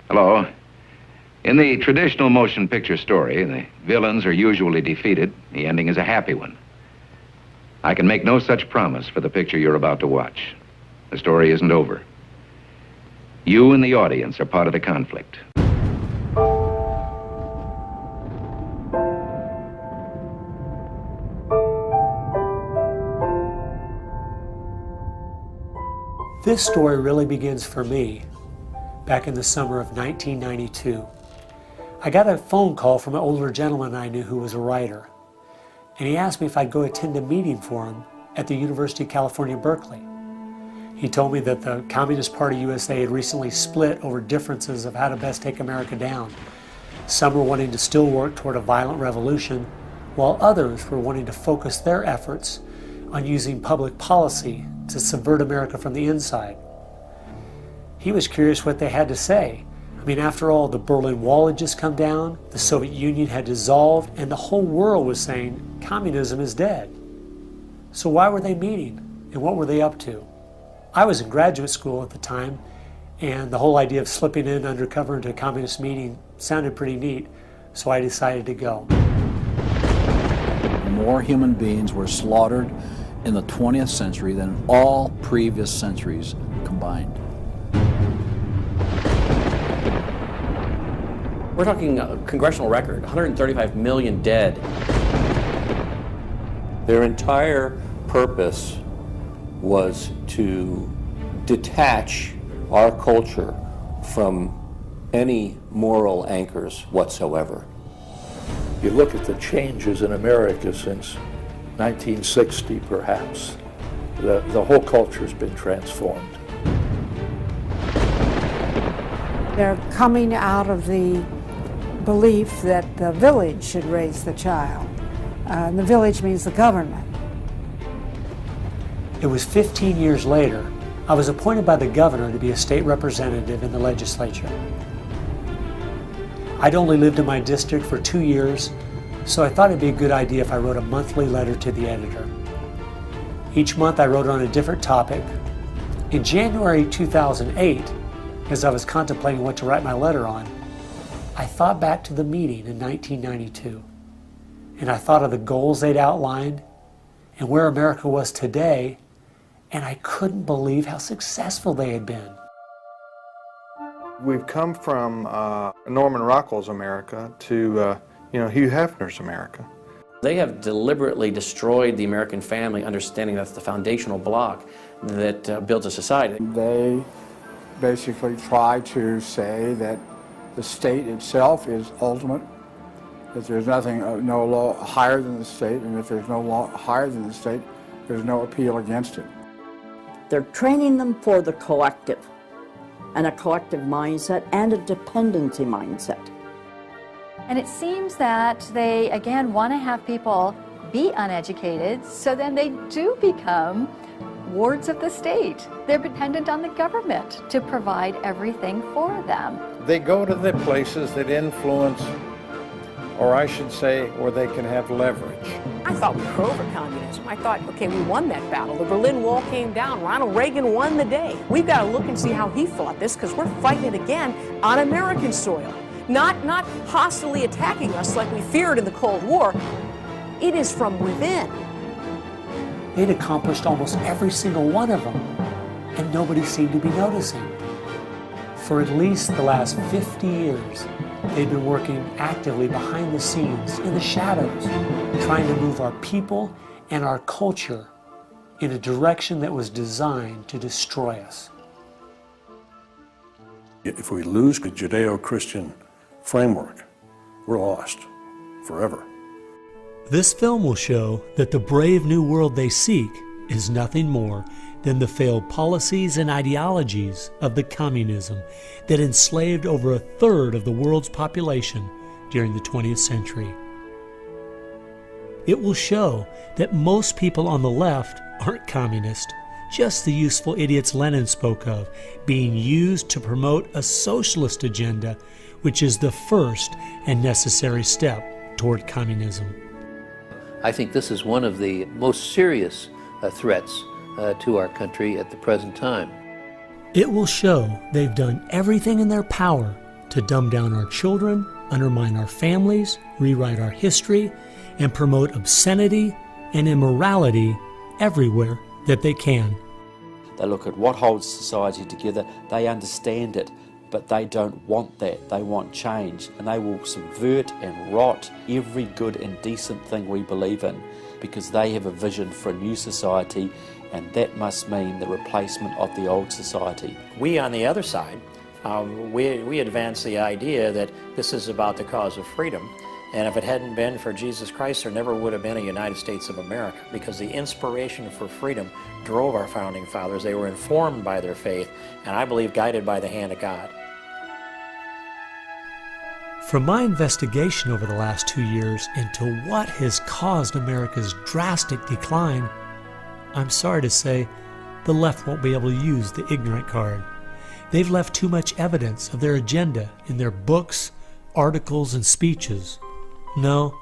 Hello. In the traditional motion picture story, the villains are usually defeated. The ending is a happy one. I can make no such promise for the picture you're about to watch. The story isn't over. You and the audience are part of the conflict. This story really begins for me back in the summer of 1992. I got a phone call from an older gentleman I knew who was a writer, and he asked me if I'd go attend a meeting for him at the University of California, Berkeley. He told me that the Communist Party USA had recently split over differences of how to best take America down. Some were wanting to still work toward a violent revolution, while others were wanting to focus their efforts on using public policy to subvert America from the inside. He was curious what they had to say. I mean, after all, the Berlin Wall had just come down, the Soviet Union had dissolved, and the whole world was saying communism is dead. So why were they meeting, and what were they up to? I was in graduate school at the time, and the whole idea of slipping in undercover into a communist meeting sounded pretty neat, so I decided to go. More human beings were slaughtered in the 20th century than in all previous centuries combined. We're talking a congressional record, 135 million dead. Their entire purpose was to detach our culture from any moral anchors whatsoever. You look at the changes in America since 1960, perhaps. The whole culture's been transformed. They're coming out of the belief that the village should raise the child. The village means the government. It was 15 years later, I was appointed by the governor to be a state representative in the legislature. I'd only lived in my district for 2 years, so I thought it'd be a good idea if I wrote a monthly letter to the editor. Each month I wrote on a different topic. In January 2008, as I was contemplating what to write my letter on, I thought back to the meeting in 1992, and I thought of the goals they'd outlined and where America was today, and I couldn't believe how successful they had been. We've come from Norman Rockwell's America to Hugh Hefner's America. They have deliberately destroyed the American family, understanding that's the foundational block that builds a society. They basically try to say that the state itself is ultimate, that there's nothing, no law higher than the state, and if there's no law higher than the state, there's no appeal against it. They're training them for the collective, and a collective mindset and a dependency mindset. And it seems that they, again, want to have people be uneducated, so then they do become wards of the state. They're dependent on the government to provide everything for them. They go to the places that influence, or I should say, where they can have leverage. I thought we were over communism. I thought, okay, we won that battle. The Berlin Wall came down. Ronald Reagan won the day. We've got to look and see how he fought this, because we're fighting it again on American soil. Not hostilely attacking us like we feared in the Cold War. It is from within. They'd accomplished almost every single one of them, and nobody seemed to be noticing. For at least the last 50 years, they'd been working actively behind the scenes, in the shadows, trying to move our people and our culture in a direction that was designed to destroy us. If we lose the Judeo-Christian framework, we're lost forever. This film will show that the brave new world they seek is nothing more than the failed policies and ideologies of the communism that enslaved over a third of the world's population during the 20th century. It will show that most people on the left aren't communist, just the useful idiots Lenin spoke of, being used to promote a socialist agenda, which is the first and necessary step toward communism. I think this is one of the most serious threats to our country at the present time. It will show they've done everything in their power to dumb down our children, undermine our families, rewrite our history, and promote obscenity and immorality everywhere that they can. They look at what holds society together, they understand it, but they don't want that. They want change, and they will subvert and rot every good and decent thing we believe in, because they have a vision for a new society, and that must mean the replacement of the old society. We on the other side, we advance the idea that this is about the cause of freedom, and if it hadn't been for Jesus Christ, there never would have been a United States of America, because the inspiration for freedom drove our founding fathers. They were informed by their faith, and I believe guided by the hand of God. From my investigation over the last 2 years into what has caused America's drastic decline, I'm sorry to say the left won't be able to use the ignorant card. They've left too much evidence of their agenda in their books, articles, and speeches. No,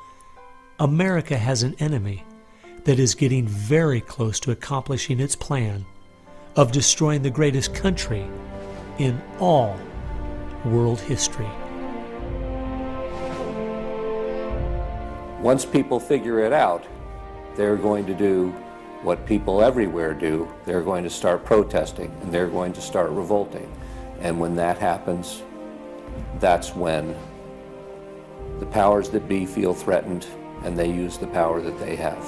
America has an enemy that is getting very close to accomplishing its plan of destroying the greatest country in all world history. Once people figure it out, they're going to do what people everywhere do. They're going to start protesting, and they're going to start revolting. And when that happens, that's when the powers that be feel threatened, and they use the power that they have.